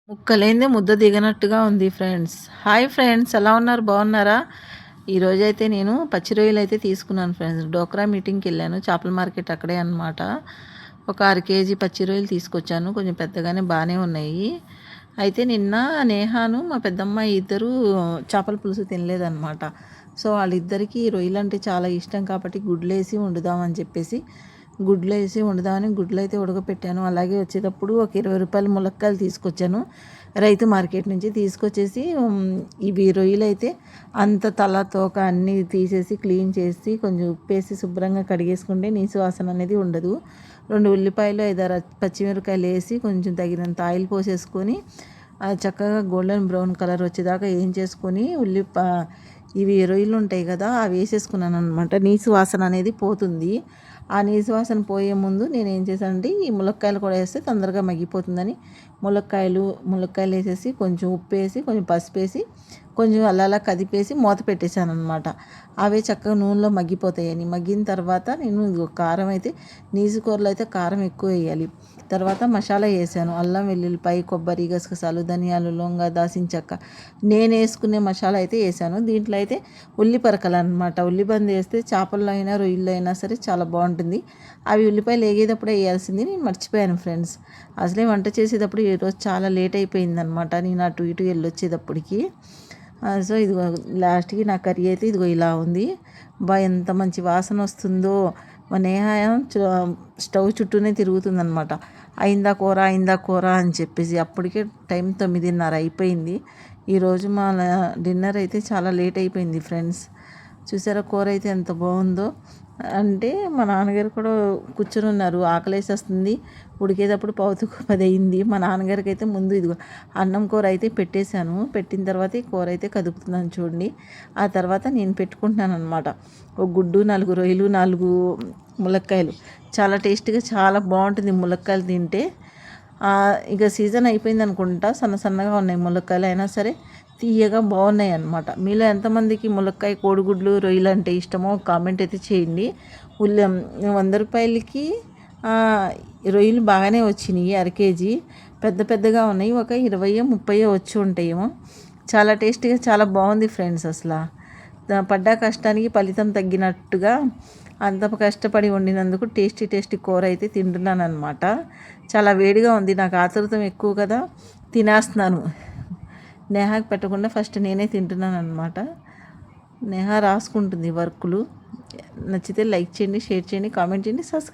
ముక్కలేందే ముద్ద దిగనట్టుగా ఉంది ఫ్రెండ్స్. హాయ్ ఫ్రెండ్స్, ఎలా ఉన్నారు? బాగున్నారా? ఈరోజైతే నేను పచ్చి రొయ్యలు అయితే తీసుకున్నాను ఫ్రెండ్స్. డోక్రా మీటింగ్కి వెళ్ళాను, చేపల మార్కెట్ అక్కడే అనమాట. ఒక 1/2 కేజీ పచ్చి రొయ్యలు తీసుకొచ్చాను, కొంచెం పెద్దగానే బాగానే ఉన్నాయి. అయితే నిన్న నేహాను మా పెద్దమ్మాయి ఇద్దరు చేపల పులుసు తినలేదన్నమాట. సో వాళ్ళిద్దరికీ రొయ్యలు అంటే చాలా ఇష్టం కాబట్టి గుడ్లేసి వండుదామని చెప్పేసి గుడ్లు వేసి వండుదామని గుడ్లు అయితే ఉడకపెట్టాను. అలాగే వచ్చేటప్పుడు ఒక 20 రూపాయల ములక్కాయలు తీసుకొచ్చాను రైతు మార్కెట్ నుంచి. తీసుకొచ్చేసి ఇవి రొయ్యలు అయితే అంత తల తోక అన్నీ తీసేసి క్లీన్ చేసి కొంచెం ఉప్పేసి శుభ్రంగా కడిగేసుకుంటే నీసు వాసన అనేది ఉండదు. 2 ఉల్లిపాయలు 5-6 పచ్చిమిరపకాయలు వేసి కొంచెం తగినంత ఆయిల్ పోసేసుకొని చక్కగా గోల్డెన్ బ్రౌన్ కలర్ వచ్చేదాకా ఏం చేసుకొని ఇవి రొయ్యలు ఉంటాయి కదా, అవి వేసేసుకున్నాను అనమాట. నీసు వాసన అనేది పోతుంది. ఆ నీసు వాసన పోయే ముందు నేను ఏం చేశానంటే ఈ ములక్కాయలు కూడా వేస్తే తొందరగా మగ్గిపోతుందని ములక్కాయలు వేసేసి కొంచెం ఉప్పు వేసి కొంచెం పసుపు వేసి కొంచెం అలా కదిపేసి మూత పెట్టేశాను అనమాట. అవే చక్కగా నూనెలో మగ్గిపోతాయని. మగ్గిన తర్వాత నేను కారం అయితే నీసు కూరలో అయితే కారం ఎక్కువ వేయాలి. తర్వాత మసాలా వేసాను. అల్లం వెల్లుల్లిపాయ కొబ్బరి గసగసాలు ధనియాలు లొంగ దాల్చిన చెక్క నేను వేసుకునే మసాలా అయితే వేసాను. దీంట్లో అయితే ఉల్లిపరకలు అనమాట. ఉల్లిబంద వేస్తే చేపల్లో అయినా రొయ్యల్లో అయినా సరే చాలా బాగుంటుంది. అవి ఉల్లిపాయలు వేగేటప్పుడే వేయాల్సింది, నేను మర్చిపోయాను ఫ్రెండ్స్. అసలే వంట చేసేటప్పుడు ఈరోజు చాలా లేట్ అయిపోయింది అనమాట, నేను అటు ఇటు వెళ్ళొచ్చేటప్పటికి. సో ఇదిగో లాస్ట్కి నా కర్రీ అయితే ఇదిగో ఇలా ఉంది. ఎంత మంచి వాసన వస్తుందో. మా నేహ స్టవ్ చుట్టూనే తిరుగుతుందనమాట, అయిందా కూర అని చెప్పేసి. అప్పటికే టైం 9:30 అయిపోయింది. ఈరోజు మా డిన్నర్ అయితే చాలా లేట్ అయిపోయింది ఫ్రెండ్స్. చూసారా కూర అయితే ఎంత బాగుందో. అంటే మా నాన్నగారు కూడా కూర్చొని ఉన్నారు. ఆకలేసేస్తుంది, ఉడికేటప్పుడు 9:45 అయింది. మా నాన్నగారికి అయితే ముందు ఇదిగో అన్నం కూర అయితే పెట్టేశాను. పెట్టిన తర్వాత ఈ కూర అయితే కదుపుతున్నాను చూడండి. ఆ తర్వాత నేను పెట్టుకుంటున్నాను అనమాట. ఒక గుడ్డు, 4 రొయ్యలు, 4 ములక్కాయలు. చాలా టేస్టీగా చాలా బాగుంటుంది ములక్కాయలు తింటే. ఇక సీజన్ అయిపోయింది అనుకుంటా, సన్నగా ఉన్నాయి ములక్కాయలు, అయినా సరే తీయగా బాగున్నాయి అన్నమాట. మీలో ఎంతమందికి ములక్కాయ కోడిగుడ్లు రొయ్యలు అంటే ఇష్టమో కామెంట్ అయితే చేయండి. 100 రూపాయలకి రొయ్యలు బాగానే వచ్చినాయి, 1/2 కేజీ. పెద్దగా ఉన్నాయి, ఒక 20-30 వచ్చి ఉంటాయేమో. చాలా టేస్టీగా చాలా బాగుంది ఫ్రెండ్స్. అసలు పడ్డ కష్టానికి ఫలితం తగ్గినట్టుగా అంత కష్టపడి వండినందుకు టేస్టీ కూర అయితే తింటున్నాను అనమాట. చాలా వేడిగా ఉంది, నాకు ఆతురతం ఎక్కువ కదా, తినేస్తున్నాను. నేహాకి పెట్టకుండా ఫస్ట్ నేనే తింటున్నాను అనమాట. నేహా రాసుకుంటుంది వర్కులు. నచ్చితే లైక్ చేయండి, షేర్ చేయండి, కామెంట్ చేయండి, సబ్స్క్రైబ్